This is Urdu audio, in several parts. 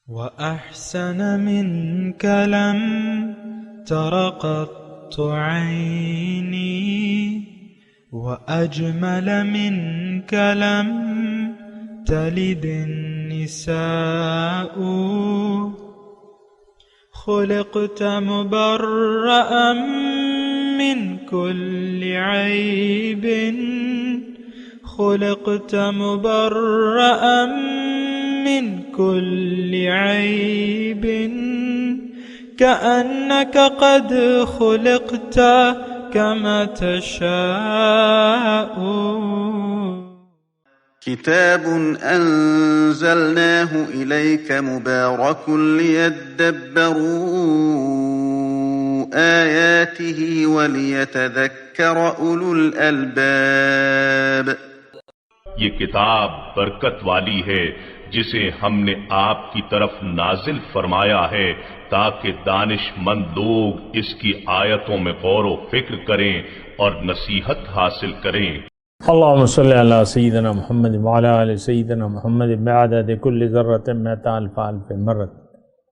وأحسن منك لم تر قط عيني وأجمل منك لم تلد النساء خلقت مبرأ من كل عيب خلقت مبرأ من كل عيب كأنك قد خلقت كما تشاء. كتاب أنزلناه إليك مبارك ليدبروا آياته وليتذكر أولو الألباب. یہ کتاب برکت والی ہے جسے ہم نے آپ کی طرف نازل فرمایا ہے تاکہ دانش مند لوگ اس کی آیتوں میں غور و فکر کریں اور نصیحت حاصل کریں. اللہم صلی علی سیدنا محمد وعلی آل سیدنا محمد بعدد کل ذرۃ مئۃ الف الف مرۃ.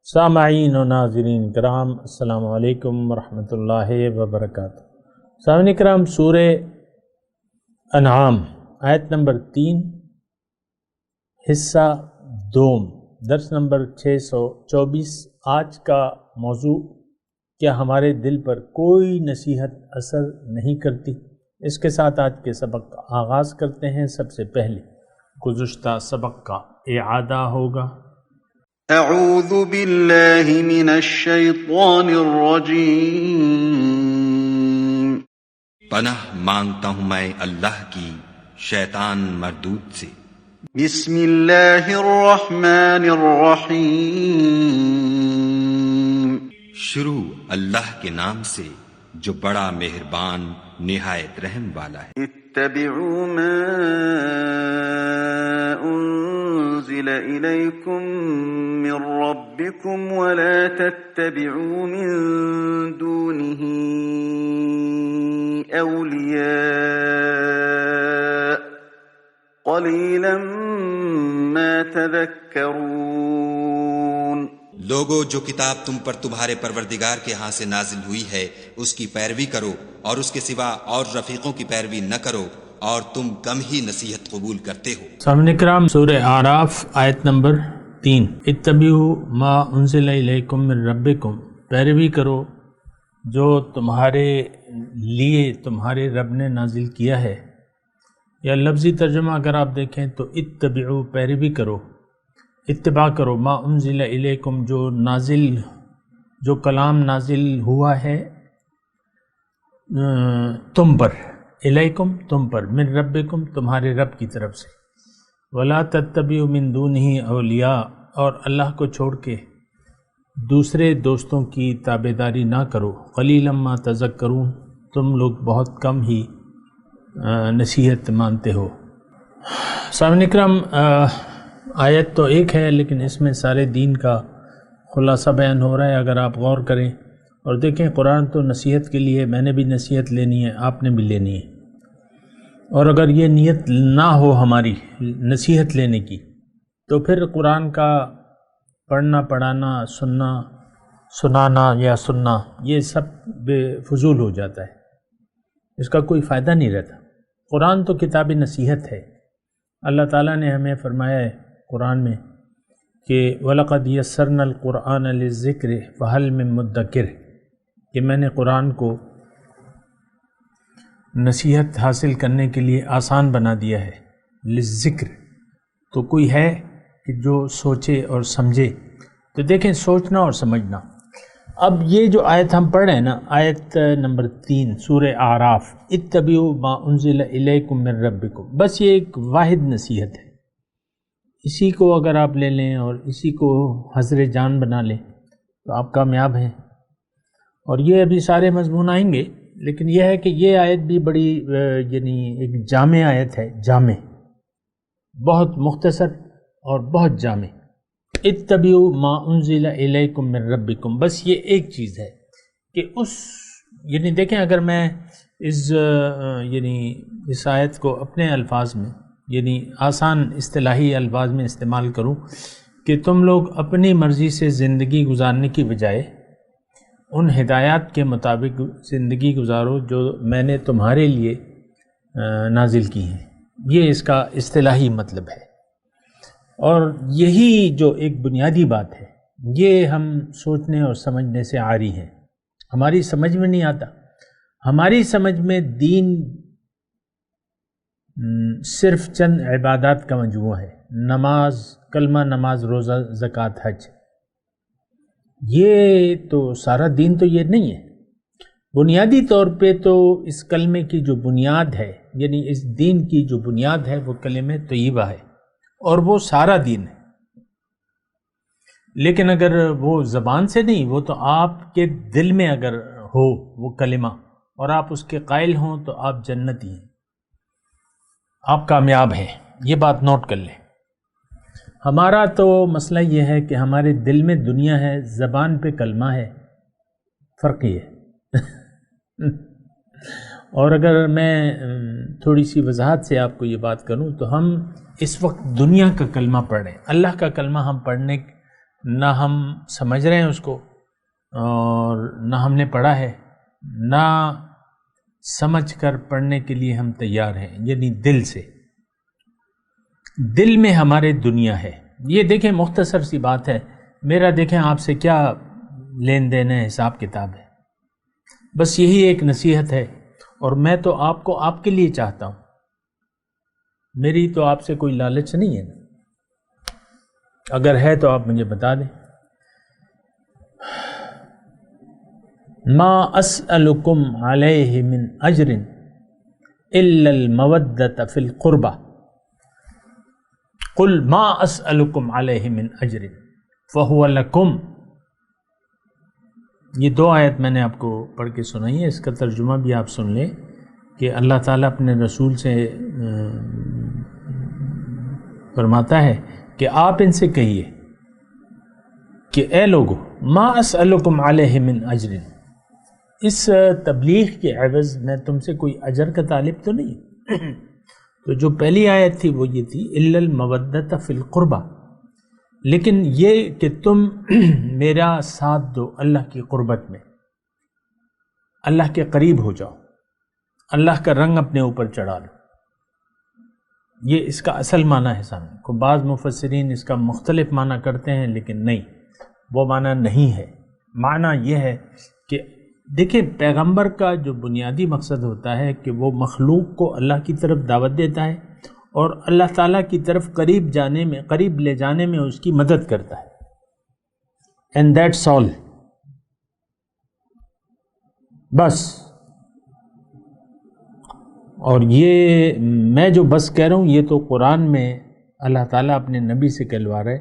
سامعین و ناظرین کرام، السلام علیکم ورحمۃ اللہ وبرکاتہ. سامعین کرام، سورہ انعام آیت نمبر 3 حصہ دوم، درس نمبر 624. آج کا موضوع: کیا ہمارے دل پر کوئی نصیحت اثر نہیں کرتی؟ اس کے ساتھ آج کے سبق کا آغاز کرتے ہیں. سب سے پہلے گزشتہ سبق کا اعادہ ہوگا. اعوذ باللہ من الشیطان الرجیم. پناہ مانگتا ہوں میں اللہ کی شیطان مردود سے. بسم اللہ الرحمن الرحیم. شروع اللہ کے نام سے جو بڑا مہربان نہایت رحم والا ہے. اتبعوا ما انزل الیکم من ربکم ولا تتبعوا من دونه اولیاء قلیلا ما تذکرون. لوگو، جو کتاب تم پر تمہارے پروردگار کے ہاں سے نازل ہوئی ہے اس کی پیروی کرو اور اس کے سوا اور رفیقوں کی پیروی نہ کرو، اور تم کم ہی نصیحت قبول کرتے ہو. سامعین کرام، سورہ اعراف آیت نمبر 3. اتبعوا ما انزل الیکم من ربکم، پیروی کرو جو تمہارے لیے تمہارے رب نے نازل کیا ہے. یا لفظی ترجمہ اگر آپ دیکھیں تو اتبعوا، پیروی کرو، اتباع کرو، ما انزل الیکم، جو کلام نازل ہوا ہے تم پر، الیکم تم پر، من ربکم تمہارے رب کی طرف سے. ولا تتبعوا من دونہ اولیاء، اور اللہ کو چھوڑ کے دوسرے دوستوں کی تابعداری نہ کرو. قلیلا ما تذکرون، تم لوگ بہت کم ہی نصیحت مانتے ہو. سامعین اکرام، آیت تو ایک ہے لیکن اس میں سارے دین کا خلاصہ بیان ہو رہا ہے. اگر آپ غور کریں اور دیکھیں، قرآن تو نصیحت کے لیے، میں نے بھی نصیحت لینی ہے، آپ نے بھی لینی ہے. اور اگر یہ نیت نہ ہو ہماری نصیحت لینے کی تو پھر قرآن کا پڑھنا، پڑھانا، سنانا یا سننا، یہ سب بے فضول ہو جاتا ہے، اس کا کوئی فائدہ نہیں رہتا. قرآن تو کتاب نصیحت ہے. اللہ تعالیٰ نے ہمیں فرمایا ہے قرآن میں کہ وَلَقَدْ يَسَّرْنَا الْقُرْآنَ لِلذِّكْرِ فَهَلْ مِن مُدَّكِرٍ، کہ میں نے قرآن کو نصیحت حاصل کرنے کے لیے آسان بنا دیا ہے. للذکر، تو کوئی ہے کہ جو سوچے اور سمجھے. تو دیکھیں، سوچنا اور سمجھنا. اب یہ جو آیت ہم پڑھ رہے ہیں نا، آیت نمبر 3 سورہ اعراف، اتبعوا ما انزل الیکم من ربکم، بس یہ ایک واحد نصیحت ہے. اسی کو اگر آپ لے لیں اور اسی کو حضر جان بنا لیں تو آپ کامیاب ہیں. اور یہ ابھی سارے مضمون آئیں گے، لیکن یہ ہے کہ یہ آیت بھی بڑی یعنی ایک جامع آیت ہے، جامع، بہت مختصر اور بہت جامع. اتبعوا ما انزل الیکم من ربکم، بس یہ ایک چیز ہے کہ یعنی دیکھیں، اگر میں اس آیت کو اپنے الفاظ میں یعنی آسان اصطلاحی الفاظ میں استعمال کروں کہ تم لوگ اپنی مرضی سے زندگی گزارنے کی بجائے ان ہدایات کے مطابق زندگی گزارو جو میں نے تمہارے لیے نازل کی ہیں. یہ اس کا اصطلاحی مطلب ہے. اور یہی جو ایک بنیادی بات ہے یہ ہم سوچنے اور سمجھنے سے عاری ہیں. ہماری سمجھ میں نہیں آتا. ہماری سمجھ میں دین صرف چند عبادات کا مجموعہ ہے. نماز، کلمہ، نماز، روزہ، زکوٰۃ، حج، یہ تو سارا دین تو یہ نہیں ہے. بنیادی طور پہ تو اس کلمے کی جو بنیاد ہے، یعنی اس دین کی جو بنیاد ہے وہ کلمہ طیبہ ہے اور وہ سارا دین ہے. لیکن اگر وہ زبان سے نہیں، وہ تو آپ کے دل میں اگر ہو وہ کلمہ اور آپ اس کے قائل ہوں تو آپ جنتی ہیں، آپ کامیاب ہیں. یہ بات نوٹ کر لیں. ہمارا تو مسئلہ یہ ہے کہ ہمارے دل میں دنیا ہے، زبان پہ کلمہ ہے. فرق یہ ہے. اور اگر میں تھوڑی سی وضاحت سے آپ کو یہ بات کروں تو ہم اس وقت دنیا کا کلمہ پڑھ رہے ہیں. اللہ کا کلمہ ہم پڑھنے نہ ہم سمجھ رہے ہیں اس کو، اور نہ ہم نے پڑھا ہے، نہ سمجھ کر پڑھنے کے لیے ہم تیار ہیں. یعنی دل سے، دل میں ہمارے دنیا ہے. یہ دیکھیں مختصر سی بات ہے. میرا دیکھیں آپ سے کیا لین دین ہے، حساب کتاب ہے. بس یہی ایک نصیحت ہے، اور میں تو آپ کو آپ کے لیے چاہتا ہوں. میری تو آپ سے کوئی لالچ نہیں ہے نا. اگر ہے تو آپ مجھے بتا دیں. ما اسألکم علیہ من اجر الا المودۃ فی القربہ قل ما اسألکم علیہ من اجر فہو لکم. یہ دو آیت میں نے آپ کو پڑھ کے سنائی ہے. اس کا ترجمہ بھی آپ سن لیں کہ اللہ تعالیٰ اپنے رسول سے فرماتا ہے کہ آپ ان سے کہیے کہ اے لوگو ما اسألکم علیہ من اجر، اس تبلیغ کے عوض میں تم سے کوئی اجر کا طالب تو نہیں. تو جو پہلی آیت تھی وہ یہ تھی الا المودۃ فی القربہ، لیکن یہ کہ تم میرا ساتھ دو اللہ کی قربت میں، اللہ کے قریب ہو جاؤ، اللہ کا رنگ اپنے اوپر چڑھا لو. یہ اس کا اصل معنی ہے. سامنے کو بعض مفسرین اس کا مختلف معنی کرتے ہیں، لیکن نہیں، وہ معنی نہیں ہے. معنی یہ ہے کہ دیکھیں پیغمبر کا جو بنیادی مقصد ہوتا ہے کہ وہ مخلوق کو اللہ کی طرف دعوت دیتا ہے اور اللہ تعالیٰ کی طرف قریب لے جانے میں اس کی مدد کرتا ہے. And that's all. بس. اور یہ میں جو بس کہہ رہا ہوں یہ تو قرآن میں اللہ تعالیٰ اپنے نبی سے کہلوا رہے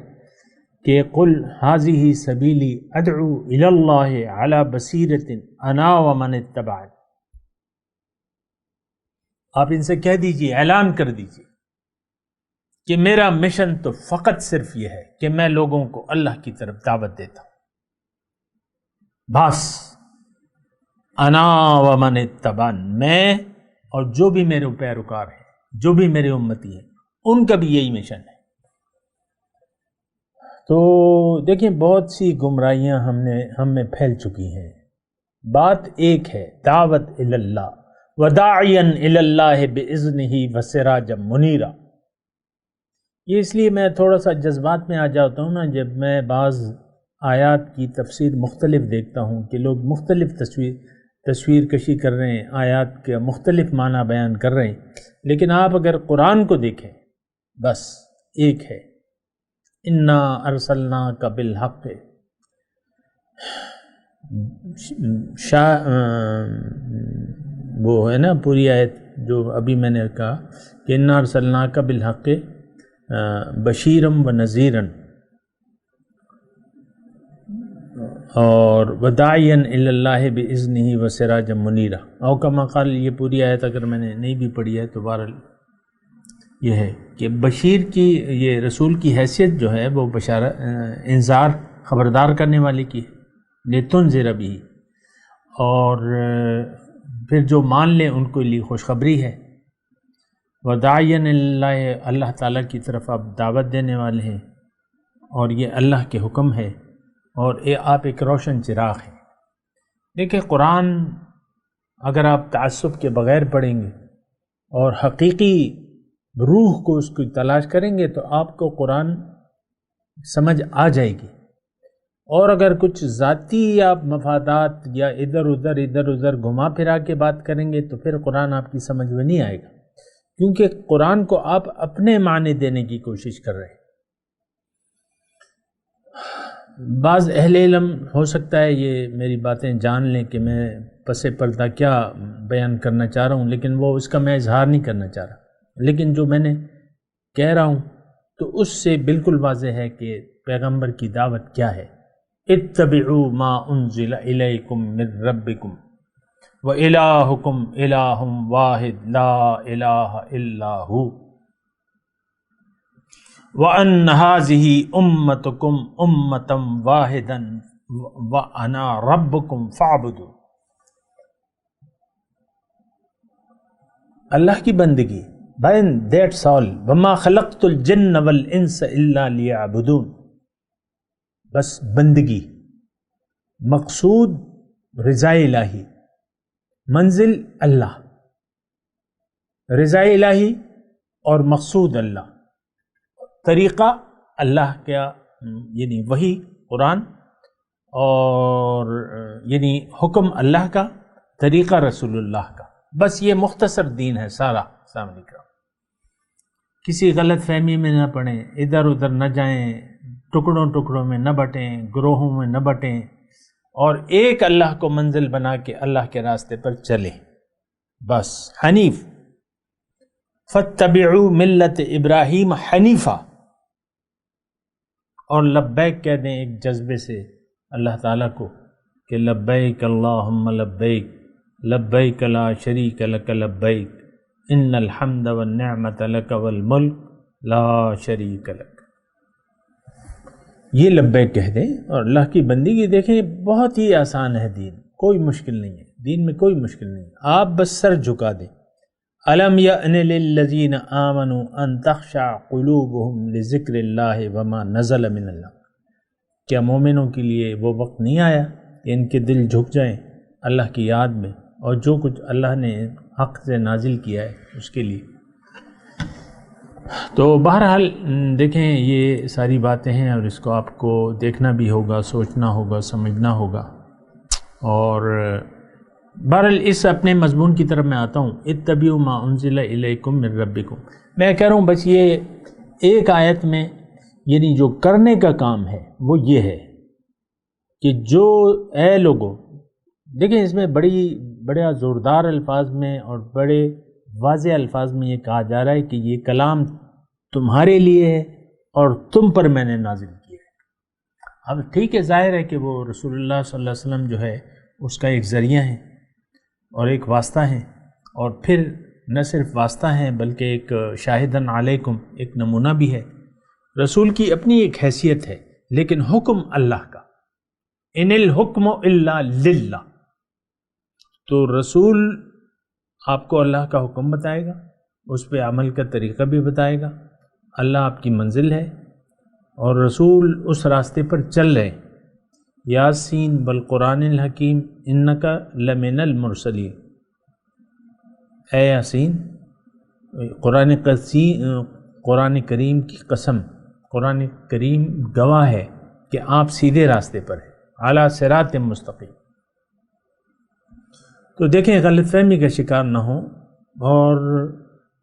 کہ قل ھذہ سبیلی ادعو الی اللہ علی بصیرۃ انا ومن اتبعني. آپ ان سے کہہ دیجئے، اعلان کر دیجئے کہ میرا مشن تو فقط صرف یہ ہے کہ میں لوگوں کو اللہ کی طرف دعوت دیتا ہوں. بس انا ومن اتبعني، میں اور جو بھی میرے پیروکار ہیں، جو بھی میرے امتی ہیں، ان کا بھی یہی مشن ہے. تو دیکھیں بہت سی گمراہیاں ہم میں پھیل چکی ہیں. بات ایک ہے، دعوت الی اللہ وداعیا الی اللہ باذنہ وسراجا منیرا. یہ اس لیے میں تھوڑا سا جذبات میں آ جاتا ہوں نا جب میں بعض آیات کی تفسیر مختلف دیکھتا ہوں کہ لوگ مختلف تصویر کشی کر رہے ہیں، آیات کے مختلف معنی بیان کر رہے ہیں. لیکن آپ اگر قرآن کو دیکھیں بس ایک ہے، انا ارسلناک بالحق. وہ ہے نا پوری آیت جو ابھی میں نے کہا کہ انا ارسلناک بالحق بشیرم و نذیرن اور وداعیا الی اللہ باذنہ وسراجا منیرا. او کما قال. یہ پوری آیت اگر میں نے نہیں بھی پڑھی ہے تو بہرحال یہ ہے کہ بشیر کی، یہ رسول کی حیثیت جو ہے وہ انذار، خبردار کرنے والے کی ہے، لتنذر بھی، اور پھر جو مان لیں ان کے لیے خوشخبری ہے. وداعیا اللہ، اللہ تعالیٰ کی طرف آپ دعوت دینے والے ہیں، اور یہ اللہ کے حکم ہے، اور آپ ایک روشن چراغ ہیں۔ دیکھیں قرآن اگر آپ تعصب کے بغیر پڑھیں گے اور حقیقی روح کو اس کی تلاش کریں گے تو آپ کو قرآن سمجھ آ جائے گی، اور اگر کچھ ذاتی آپ مفادات یا ادھر ادھر گھما پھرا کے بات کریں گے تو پھر قرآن آپ کی سمجھ میں نہیں آئے گا، کیونکہ قرآن کو آپ اپنے معنی دینے کی کوشش کر رہے ہیں۔ بعض اہل علم ہو سکتا ہے یہ میری باتیں جان لیں کہ میں پس پردہ کیا بیان کرنا چاہ رہا ہوں، لیکن وہ اس کا میں اظہار نہیں کرنا چاہ رہا، لیکن جو میں نے کہہ رہا ہوں تو اس سے بالکل واضح ہے کہ پیغمبر کی دعوت کیا ہے۔ اتبعوا ما انزل الیکم من ربکم وَإِلَٰهُكُمْ إِلَٰهٌ وَاحِدٌ لَا إِلَٰهَ إِلَّا هُوَ وَأَنَّ هَٰذِهِ أُمَّتُكُمْ أُمَّةً وَاحِدَةً وَأَنَا رَبُّكُمْ فَاعْبُدُونِ۔ اللہ کی بندگی، that's all، وَمَا خَلَقْتُ الْجِنَّ وَالْإِنسَ إِلَّا لِيَعْبُدُونِ، بس بندگی، مقصود رضا الہی، منزل اللہ، رضا الہی اور مقصود اللہ، طریقہ اللہ کا یعنی وہی قرآن، اور یعنی حکم اللہ کا، طریقہ رسول اللہ کا، بس یہ مختصر دین ہے سارا۔ السلام علیکم۔ کسی غلط فہمی میں نہ پڑیں، ادھر ادھر نہ جائیں، ٹکڑوں ٹکڑوں میں نہ بٹیں، گروہوں میں نہ بٹیں، اور ایک اللہ کو منزل بنا کے اللہ کے راستے پر چلیں، بس حنیف۔ فَاتَّبِعُوا مِلَّةَ ابراہیم حنیفہ، اور لبیک کہہ دیں ایک جذبے سے اللہ تعالیٰ کو کہ لبیک اللہم لبیک لبیک لا شریک لک لبیک ان الحمد والنعمت لک والملک لا شریک لک۔ یہ لبیک کہہ دیں اور اللہ کی بندگی دیکھیں، بہت ہی آسان ہے دین، کوئی مشکل نہیں ہے، دین میں کوئی مشکل نہیں ہے، آپ بس سر جھکا دیں۔ الم یأن للذین آمنوا ان تخشع قلوبهم لذکر اللہ وما نزل من اللہ، کیا مومنوں کے لیے وہ وقت نہیں آیا کہ ان کے دل جھک جائیں اللہ کی یاد میں اور جو کچھ اللہ نے حق سے نازل کیا ہے اس کے لیے؟ تو بہرحال دیکھیں یہ ساری باتیں ہیں اور اس کو آپ کو دیکھنا بھی ہوگا، سوچنا ہوگا، سمجھنا ہوگا۔ اور بہرحال اس اپنے مضمون کی طرف میں آتا ہوں، اتبعوا ما انزل الیکم من ربکم۔ میں کہہ رہا ہوں بس یہ ایک آیت میں یعنی جو کرنے کا کام ہے وہ یہ ہے کہ جو اے لوگوں، دیکھیں اس میں بڑے زوردار الفاظ میں اور بڑے واضح الفاظ میں یہ کہا جا رہا ہے کہ یہ کلام تمہارے لیے ہے اور تم پر میں نے نازل کیا ہے۔ اب ٹھیک ہے، ظاہر ہے کہ وہ رسول اللہ صلی اللہ علیہ وسلم جو ہے اس کا ایک ذریعہ ہے اور ایک واسطہ ہے، اور پھر نہ صرف واسطہ ہیں بلکہ ایک شاہدن علیکم، ایک نمونہ بھی ہے۔ رسول کی اپنی ایک حیثیت ہے، لیکن حکم اللہ کا، ان الحکم الا للہ، تو رسول آپ کو اللہ کا حکم بتائے گا، اس پہ عمل کا طریقہ بھی بتائے گا، اللہ آپ کی منزل ہے اور رسول اس راستے پر چل رہے ہیں۔ یاسین بالقرآن الحکیم انک لمن المرسلین، اے یاسین، قرآن کریم کی قسم، قرآن کریم گواہ ہے کہ آپ سیدھے راستے پر ہیں، اعلیٰ صراط مستقیم۔ تو دیکھیں غلط فہمی کا شکار نہ ہوں، اور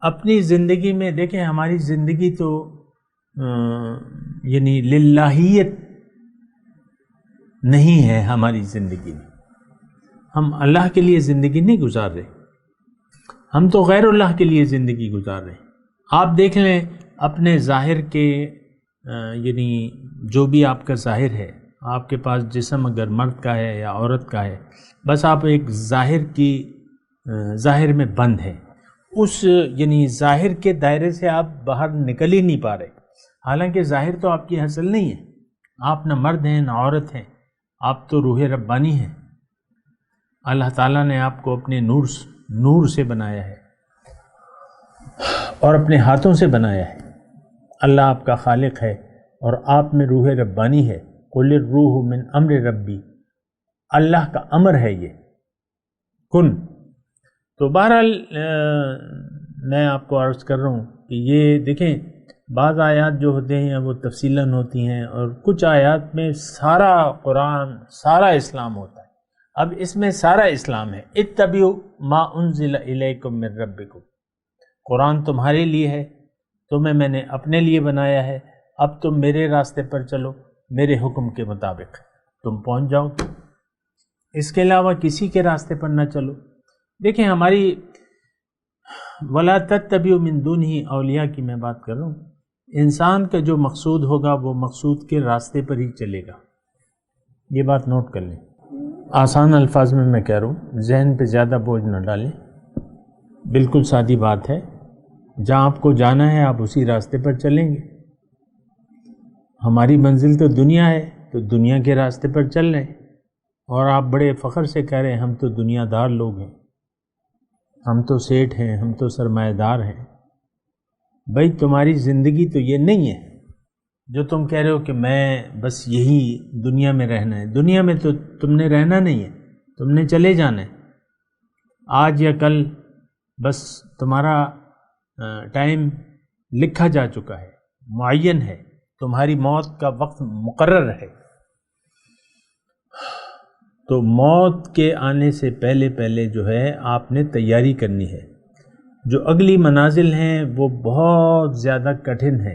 اپنی زندگی میں دیکھیں ہماری زندگی تو یعنی للہیت نہیں ہے ہماری زندگی میں، ہم اللہ کے لیے زندگی نہیں گزار رہے، ہم تو غیر اللہ کے لیے زندگی گزار رہے ہیں۔ آپ دیکھ لیں اپنے ظاہر کے یعنی جو بھی آپ کا ظاہر ہے، آپ کے پاس جسم اگر مرد کا ہے یا عورت کا ہے، بس آپ ایک ظاہر میں بند ہیں، اس یعنی ظاہر کے دائرے سے آپ باہر نکل ہی نہیں پا رہے، حالانکہ ظاہر تو آپ کی حاصل نہیں ہے، آپ نہ مرد ہیں نہ عورت ہیں، آپ تو روح ربانی ہیں، اللہ تعالیٰ نے آپ کو اپنے نور سے بنایا ہے اور اپنے ہاتھوں سے بنایا ہے، اللہ آپ کا خالق ہے اور آپ میں روح ربانی ہے، قل الروح من امر ربی، اللہ کا امر ہے یہ کن۔ تو بہرحال میں آپ کو عرض کر رہا ہوں کہ یہ دیکھیں بعض آیات جو ہوتے ہیں وہ تفصیلاً ہوتی ہیں، اور کچھ آیات میں سارا قرآن سارا اسلام ہوتا ہے۔ اب اس میں سارا اسلام ہے، اتبعوا ما انزل الیکم من ربکم، قرآن تمہارے لیے ہے، تمہیں میں نے اپنے لیے بنایا ہے، اب تم میرے راستے پر چلو، میرے حکم کے مطابق تم پہنچ جاؤ، اس کے علاوہ کسی کے راستے پر نہ چلو۔ دیکھیں ہماری ولا تتبعوا من دونہ اولیاء کی میں بات کر رہا ہوں، انسان کا جو مقصود ہوگا وہ مقصود کے راستے پر ہی چلے گا، یہ بات نوٹ کر لیں۔ آسان الفاظ میں کہہ رہا ہوں، ذہن پہ زیادہ بوجھ نہ ڈالیں، بالکل سادی بات ہے، جہاں آپ کو جانا ہے آپ اسی راستے پر چلیں گے۔ ہماری منزل تو دنیا ہے، تو دنیا کے راستے پر چل رہے ہیں، اور آپ بڑے فخر سے کہہ رہے ہیں ہم تو دنیا دار لوگ ہیں، ہم تو سیٹھ ہیں، ہم تو سرمایہ دار ہیں۔ بھائی تمہاری زندگی تو یہ نہیں ہے جو تم کہہ رہے ہو کہ میں بس یہی دنیا میں رہنا ہے۔ دنیا میں تو تم نے رہنا نہیں ہے، تم نے چلے جانا ہے، آج یا کل بس تمہارا ٹائم لکھا جا چکا ہے، معین ہے، تمہاری موت کا وقت مقرر ہے۔ تو موت کے آنے سے پہلے پہلے جو ہے آپ نے تیاری کرنی ہے۔ جو اگلی منازل ہیں وہ بہت زیادہ کٹھن ہے،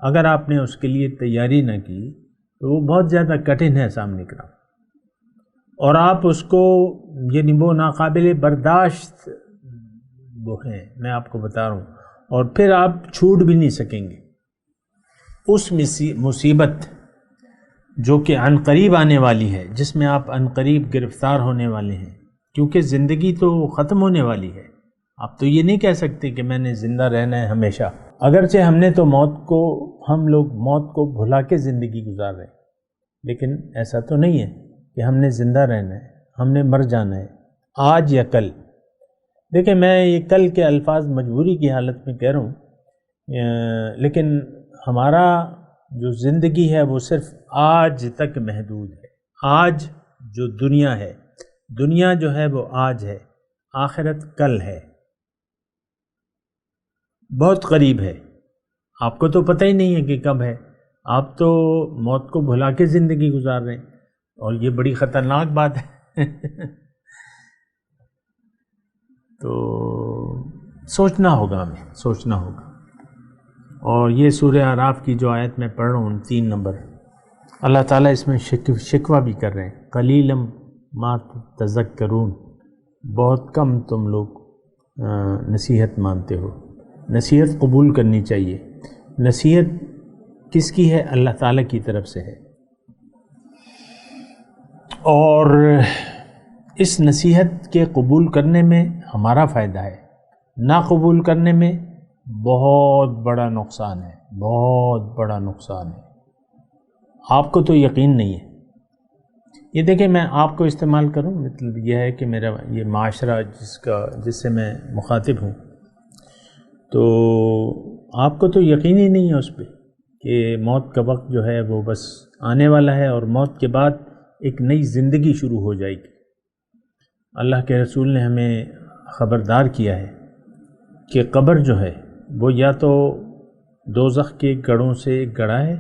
اگر آپ نے اس کے لیے تیاری نہ کی تو وہ بہت زیادہ کٹھن ہے سامنے کا، اور آپ اس کو یعنی وہ ناقابل برداشت وہ ہیں، میں آپ کو بتا رہا ہوں، اور پھر آپ چھوٹ بھی نہیں سکیں گے اس مصیبت جو کہ عنقریب آنے والی ہے، جس میں آپ عنقریب گرفتار ہونے والے ہیں، کیونکہ زندگی تو ختم ہونے والی ہے۔ آپ تو یہ نہیں کہہ سکتے کہ میں نے زندہ رہنا ہے ہمیشہ، اگرچہ ہم نے تو ہم لوگ موت کو بھلا کے زندگی گزار رہے ہیں، لیکن ایسا تو نہیں ہے کہ ہم نے زندہ رہنا ہے، ہم نے مر جانا ہے آج یا کل۔ دیکھیں میں یہ کل کے الفاظ مجبوری کی حالت میں کہہ رہا ہوں، لیکن ہمارا جو زندگی ہے وہ صرف آج تک محدود ہے۔ آج جو دنیا ہے، دنیا جو ہے وہ آج ہے، آخرت کل ہے، بہت قریب ہے، آپ کو تو پتہ ہی نہیں ہے کہ کب ہے، آپ تو موت کو بھلا کے زندگی گزار رہے ہیں، اور یہ بڑی خطرناک بات ہے۔ تو سوچنا ہوگا، ہمیں سوچنا ہوگا۔ اور یہ سورہ اعراف کی جو آیت میں پڑھ رہا ہوں 3 نمبر، اللہ تعالیٰ اس میں شکوہ بھی کر رہے ہیں، قلیلم ما تذکرون، بہت کم تم لوگ نصیحت مانتے ہو۔ نصیحت قبول کرنی چاہیے۔ نصیحت کس کی ہے؟ اللہ تعالیٰ کی طرف سے ہے، اور اس نصیحت کے قبول کرنے میں ہمارا فائدہ ہے، نہ قبول کرنے میں بہت بڑا نقصان ہے، بہت بڑا نقصان ہے۔ آپ کو تو یقین نہیں ہے۔ یہ دیکھیں میں آپ کو استعمال کروں، مطلب یہ ہے کہ میرا یہ معاشرہ جس سے میں مخاطب ہوں، تو آپ کو تو یقین ہی نہیں ہے اس پہ کہ موت کا وقت جو ہے وہ بس آنے والا ہے، اور موت کے بعد ایک نئی زندگی شروع ہو جائے گی۔ اللہ کے رسول نے ہمیں خبردار کیا ہے کہ قبر جو ہے وہ یا تو دوزخ کے گڑھوں سے ایک گڑھا ہے،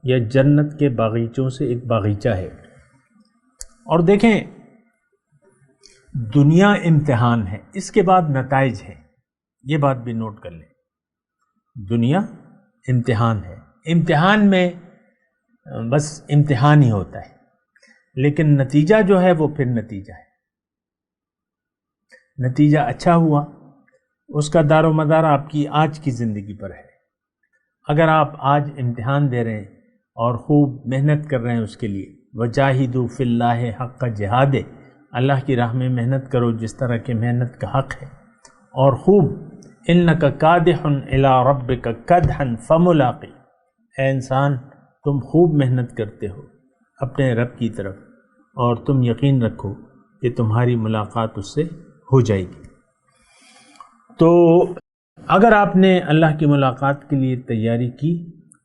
یا جنت کے باغیچوں سے ایک باغیچہ ہے۔ اور دیکھیں دنیا امتحان ہے، اس کے بعد نتائج ہے، یہ بات بھی نوٹ کر لیں۔ دنیا امتحان ہے، امتحان میں بس امتحان ہی ہوتا ہے، لیکن نتیجہ جو ہے وہ پھر نتیجہ ہے۔ نتیجہ اچھا ہوا، اس کا دار و مدار آپ کی آج کی زندگی پر ہے۔ اگر آپ آج امتحان دے رہے ہیں اور خوب محنت کر رہے ہیں اس کے لیے، وجاہدوا فی اللہ حق جہاد، اللہ کی راہ میں محنت کرو جس طرح کہ محنت کا حق ہے، اور خوب انک کادح الی ربک کدحا فملاقی، اے انسان تم خوب محنت کرتے ہو اپنے رب کی طرف، اور تم یقین رکھو کہ تمہاری ملاقات اس سے ہو جائے گی۔ تو اگر آپ نے اللہ کی ملاقات کے لیے تیاری کی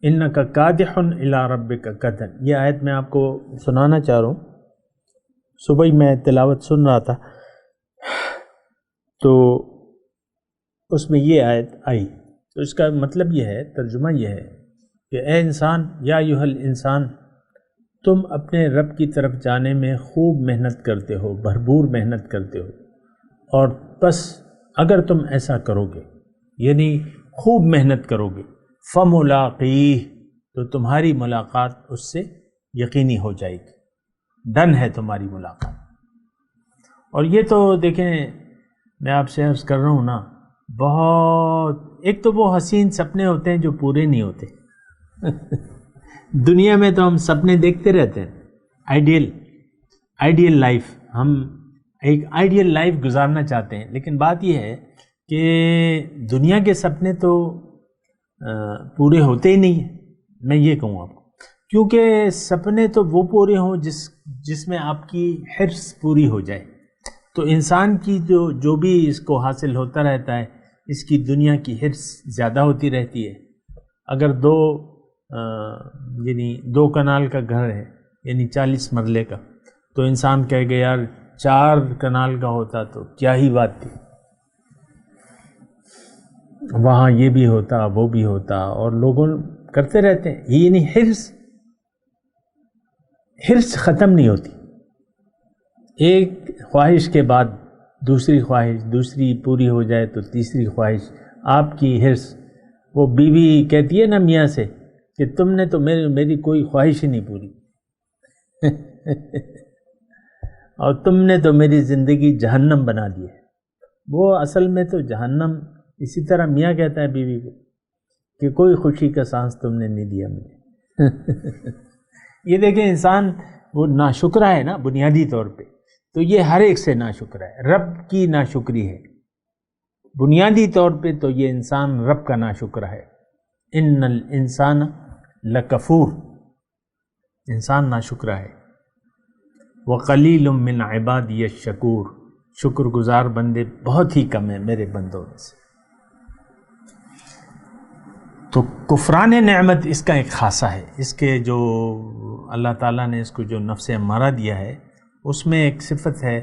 انک کادح الی ربک کدحا، یہ آیت میں آپ کو سنانا چاہ رہا ہوں. صبح ہی میں تلاوت سن رہا تھا تو اس میں یہ آیت آئی. تو اس کا مطلب یہ ہے، ترجمہ یہ ہے کہ اے انسان، یا ایھا الانسان، تم اپنے رب کی طرف جانے میں خوب محنت کرتے ہو، بھرپور محنت کرتے ہو، اور بس اگر تم ایسا کرو گے، یعنی خوب محنت کرو گے، فملاقیہ، تو تمہاری ملاقات اس سے یقینی ہو جائے گی، ڈن ہے تمہاری ملاقات. اور یہ تو دیکھیں، میں آپ سے عرض کر رہا ہوں نا، بہت، ایک تو وہ حسین سپنے ہوتے ہیں جو پورے نہیں ہوتے. دنیا میں تو ہم سپنے دیکھتے رہتے ہیں، آئیڈیل لائف، ہم ایک آئیڈیل لائف گزارنا چاہتے ہیں، لیکن بات یہ ہے کہ دنیا کے سپنے تو پورے ہوتے ہی نہیں ہیں. میں یہ کہوں آپ کو، کیونکہ سپنے تو وہ پورے ہوں جس میں آپ کی حرص پوری ہو جائے. تو انسان کی جو بھی اس کو حاصل ہوتا رہتا ہے، اس کی دنیا کی حرص زیادہ ہوتی رہتی ہے. اگر یعنی 2 کنال کا گھر ہے، یعنی 40 مرلے کا، تو انسان کہے گا یار 4 کنال کا ہوتا تو کیا ہی بات تھی، وہاں یہ بھی ہوتا وہ بھی ہوتا. اور لوگوں کرتے رہتے ہیں، یعنی حرص ختم نہیں ہوتی. ایک خواہش کے بعد دوسری خواہش، دوسری پوری ہو جائے تو تیسری خواہش. آپ کی حرص، وہ بیوی کہتی ہے نا میاں سے کہ تم نے تو میری کوئی خواہش ہی نہیں پوری اور تم نے تو میری زندگی جہنم بنا دی ہے. وہ اصل میں تو جہنم، اسی طرح میاں کہتا ہے بیوی کو کہ کوئی خوشی کا سانس تم نے نہیں دیا مجھے. یہ دیکھیں، انسان وہ ناشکرا ہے نا بنیادی طور پہ، تو یہ ہر ایک سے ناشکرا ہے، رب کی ناشکری ہے بنیادی طور پہ. تو یہ انسان رب کا ناشکرا ہے. ان الانسان لکفور، انسان ناشکرا ہے. وقلیل من عبادی الشکور، شکر گزار بندے بہت ہی کم ہیں میرے بندوں میں سے. تو کفران نعمت اس کا ایک خاصہ ہے. اس کے جو اللہ تعالیٰ نے اس کو جو نفس امارہ دیا ہے، اس میں ایک صفت ہے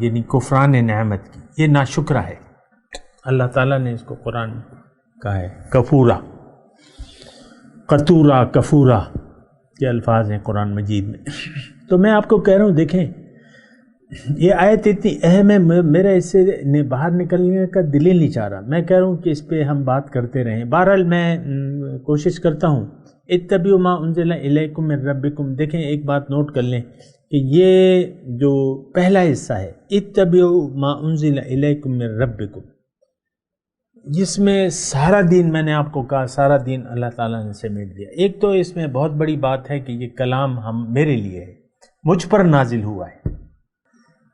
یعنی کفران نعمت کی، یہ ناشکرہ ہے. اللہ تعالیٰ نے اس کو قرآن کہا ہے کفورا، قطورا، کفورا، یہ الفاظ ہیں قرآن مجید میں. تو میں آپ کو کہہ رہا ہوں، دیکھیں یہ آیت اتنی اہم ہے، میرا اس سے باہر نکلنے کا دل ہی نہیں چاہ رہا. میں کہہ رہا ہوں کہ اس پہ ہم بات کرتے رہیں. بہرحال میں کوشش کرتا ہوں. اتبعوا ما انزل الیکم من ربکم، دیکھیں ایک بات نوٹ کر لیں کہ یہ جو پہلا حصہ ہے اتبعوا ما انزل الیکم من ربکم، جس میں سارا دین، میں نے آپ کو کہا سارا دین اللہ تعالیٰ نے سمیٹ دیا. ایک تو اس میں بہت بڑی بات ہے کہ یہ کلام میرے لیے ہے، مجھ پر نازل ہوا ہے.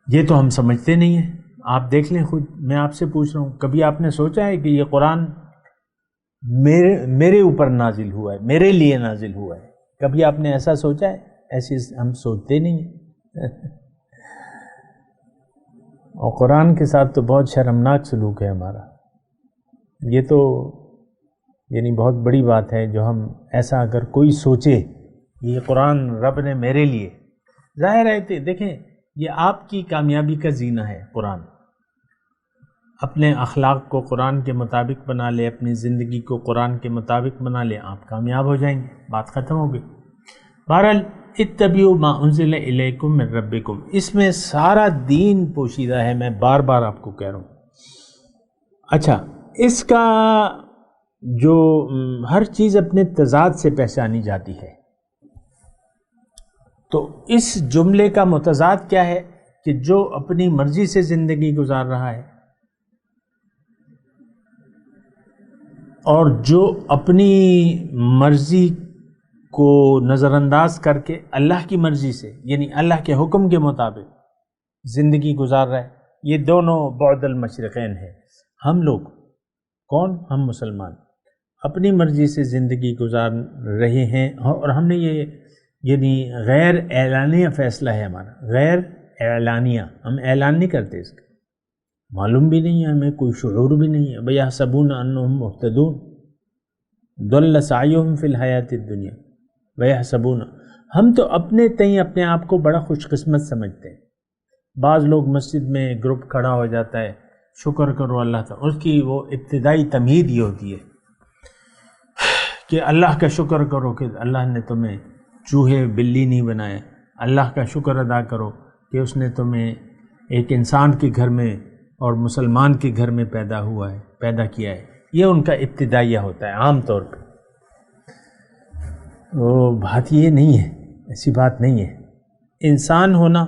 یہ تو ہم سمجھتے نہیں ہیں. آپ دیکھ لیں خود، میں آپ سے پوچھ رہا ہوں، کبھی آپ نے سوچا ہے کہ یہ قرآن میرے اوپر نازل ہوا ہے، میرے لیے نازل ہوا ہے؟ کبھی آپ نے ایسا سوچا ہے؟ ایسی ہم سوچتے نہیں ہیں. اور قرآن کے ساتھ تو بہت شرمناک سلوک ہے ہمارا. یہ تو یعنی بہت بڑی بات ہے جو ہم ایسا اگر کوئی سوچے یہ قرآن رب نے میرے لیے. ظاہر ہے، دیکھیں یہ آپ کی کامیابی کا زینہ ہے. قرآن اپنے اخلاق کو قرآن کے مطابق بنا لے، اپنی زندگی کو قرآن کے مطابق بنا لے، آپ کامیاب ہو جائیں گے. بات ختم ہو گئی. بہرحال اتبعوا ما انزل الیکم من ربکم، اس میں سارا دین پوشیدہ ہے. میں بار بار آپ کو کہہ رہا ہوں. اچھا، اس کا جو ہر چیز اپنے تضاد سے پہچانی جاتی ہے، تو اس جملے کا متضاد کیا ہے کہ جو اپنی مرضی سے زندگی گزار رہا ہے اور جو اپنی مرضی کو نظر انداز کر کے اللہ کی مرضی سے، یعنی اللہ کے حکم کے مطابق زندگی گزار رہا ہے، یہ دونوں بعد المشرقین ہے. ہم لوگ کون؟ ہم مسلمان اپنی مرضی سے زندگی گزار رہے ہیں، اور ہم نے یہ یعنی غیر اعلانیہ فیصلہ ہے ہمارا، غیر اعلانیہ. ہم اعلان نہیں کرتے، اس کا معلوم بھی نہیں ہے ہمیں، کوئی شعور بھی نہیں ہے. بھیا سبون انہم مہتدون، ضل سعیہم فی الحیات الدنیا ویحسبون، ہم تو اپنے تئیں اپنے آپ کو بڑا خوش قسمت سمجھتے ہیں. بعض لوگ مسجد میں گروپ کھڑا ہو جاتا ہے، شکر کرو اللہ تعالیٰ، اس کی وہ ابتدائی تمہید یہ ہوتی ہے کہ اللہ کا شکر کرو کہ اللہ نے تمہیں چوہے بلی نہیں بنایا، اللہ کا شکر ادا کرو کہ اس نے تمہیں ایک انسان کے گھر میں اور مسلمان کے گھر میں پیدا کیا ہے. یہ ان کا ابتدائیہ ہوتا ہے عام طور پہ. وہ بات یہ نہیں ہے، ایسی بات نہیں ہے. انسان ہونا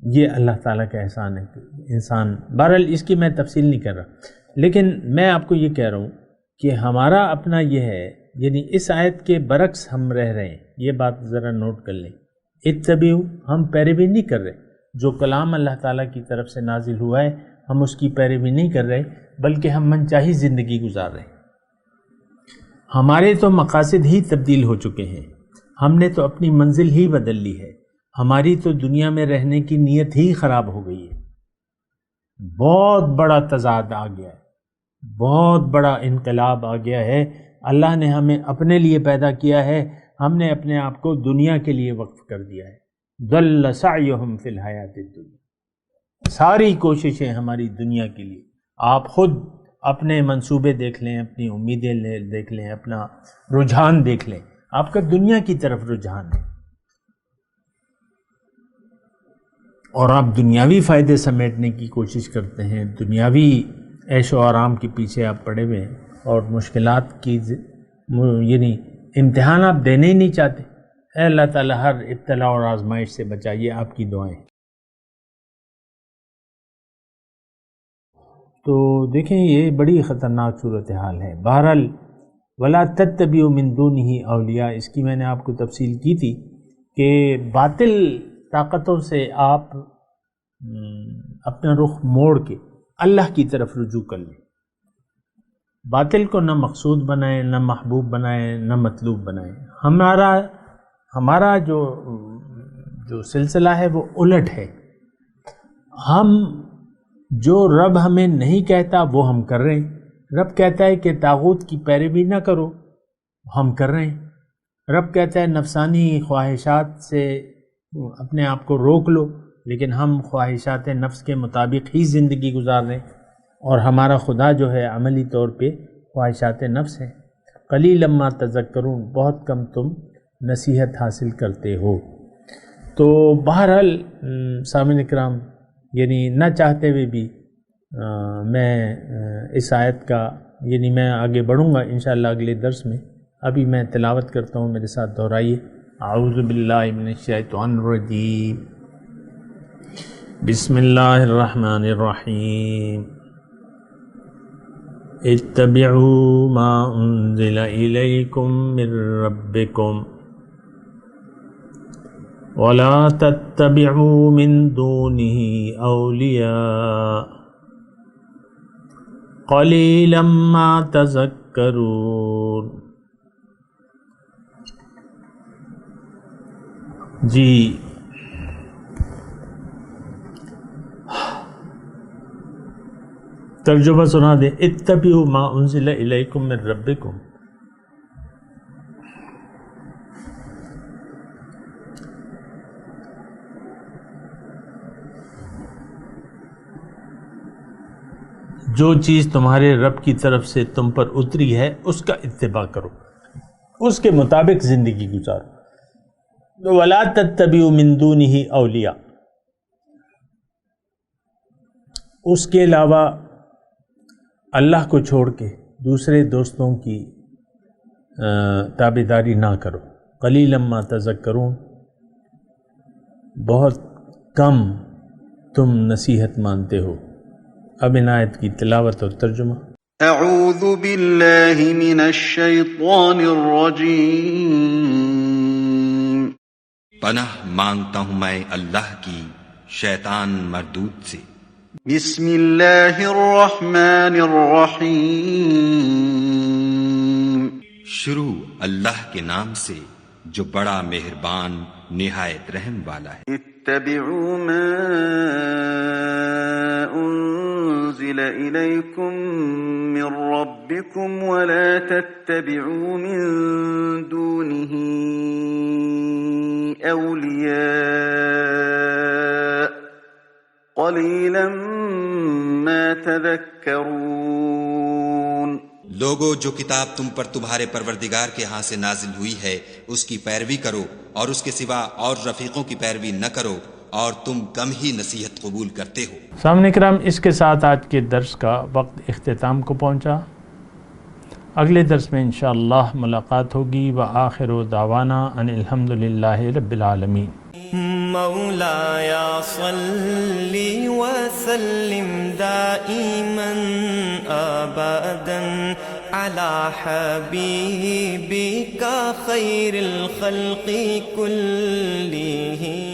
یہ اللہ تعالیٰ کا احسان ہے کہ انسان، بہرحال اس کی میں تفصیل نہیں کر رہا، لیکن میں آپ کو یہ کہہ رہا ہوں کہ ہمارا اپنا یہ ہے، یعنی اس آیت کے برعکس ہم رہ رہے ہیں. یہ بات ذرا نوٹ کر لیں. اتبعوا، ہم پیروی نہیں کر رہے. جو کلام اللہ تعالیٰ کی طرف سے نازل ہوا ہے ہم اس کی پیروی نہیں کر رہے، بلکہ ہم من چاہی زندگی گزار رہے ہیں. ہمارے تو مقاصد ہی تبدیل ہو چکے ہیں، ہم نے تو اپنی منزل ہی بدل لی ہے، ہماری تو دنیا میں رہنے کی نیت ہی خراب ہو گئی ہے. بہت بڑا تضاد آ گیا ہے، بہت بڑا انقلاب آ گیا ہے. اللہ نے ہمیں اپنے لیے پیدا کیا ہے، ہم نے اپنے آپ کو دنیا کے لیے وقف کر دیا ہے. ضل سعیہم فی الحیات الدنیا، ساری کوششیں ہماری دنیا کے لیے. آپ خود اپنے منصوبے دیکھ لیں، اپنی امیدیں دیکھ لیں، اپنا رجحان دیکھ لیں. آپ کا دنیا کی طرف رجحان ہے اور آپ دنیاوی فائدے سمیٹنے کی کوشش کرتے ہیں، دنیاوی عیش و آرام کے پیچھے آپ پڑے ہوئے ہیں اور مشکلات کی یعنی امتحان آپ دینے ہی نہیں چاہتے. اے اللہ تعالیٰ ہر ابتلا اور آزمائش سے بچائیے، آپ کی دعائیں. تو دیکھیں یہ بڑی خطرناک صورتحال ہے. بہرحال ولا تتبعوا من دونہ اولیاء، اس کی میں نے آپ کو تفصیل کی تھی کہ باطل طاقتوں سے آپ اپنا رخ موڑ کے اللہ کی طرف رجوع کر لیں. باطل کو نہ مقصود بنائیں، نہ محبوب بنائیں، نہ مطلوب بنائیں. ہمارا جو سلسلہ ہے وہ الٹ ہے. ہم جو رب ہمیں نہیں کہتا وہ ہم کر رہے ہیں. رب کہتا ہے کہ طاغوت کی پیروی نہ کرو، ہم کر رہے ہیں. رب کہتا ہے نفسانی خواہشات سے اپنے آپ کو روک لو، لیکن ہم خواہشات نفس کے مطابق ہی زندگی گزار رہے ہیں. اور ہمارا خدا جو ہے عملی طور پہ خواہشات نفس ہے. قلیلا ما تذکرون، بہت کم تم نصیحت حاصل کرتے ہو. تو بہرحال سامعین اکرام، یعنی نہ چاہتے ہوئے بھی میں اس آیت کا یعنی میں آگے بڑھوں گا انشاءاللہ اگلے درس میں. ابھی میں تلاوت کرتا ہوں، میرے ساتھ دہرائیے. اعوذ باللہ من الشیطان الرجیم، بسم اللہ الرحمن الرحیم. اتبعوا ما انزل الیکم من ربکم ولا تتبعوا من دونه اولیاء قلیلا ما تذکرون. جی ترجمہ سنا دیں. اتبعوا ما انزل الیکم من ربکم، جو چیز تمہارے رب کی طرف سے تم پر اتری ہے اس کا اتباع کرو، اس کے مطابق زندگی گزارو. ولا تتبعوا من دونہ اولیاء، اس کے علاوہ اللہ کو چھوڑ کے دوسرے دوستوں کی تابعداری نہ کرو. قلیلا ما تذکرون، بہت کم تم نصیحت مانتے ہو. اب ان آیت کی تلاوت اور ترجمہ. اعوذ باللہ من الشیطان الرجیم، پناہ مانگتا ہوں میں اللہ کی شیطان مردود سے. بسم اللہ الرحمن الرحیم، شروع اللہ کے نام سے جو بڑا مہربان نہایت رحم والا ہے. اتبعوا ما أنزل إليكم من ربكم ولا تتبعوا من دونه أولياء قليلا ما تذكرون۔ لوگو، جو کتاب تم پر تمہارے پروردگار کے ہاں سے نازل ہوئی ہے اس کی پیروی کرو اور اس کے سوا اور رفیقوں کی پیروی نہ کرو، اور تم کم ہی نصیحت قبول کرتے ہو۔ سامعین کرام، اس کے ساتھ آج کے درس کا وقت اختتام کو پہنچا۔ اگلے درس میں انشاءاللہ ملاقات ہوگی۔ وآخر دعوانا ان الحمدللہ رب العالمین۔ مولایا صلی وسلم دائما ابدا على حبیبک خیر الخلق كلهم۔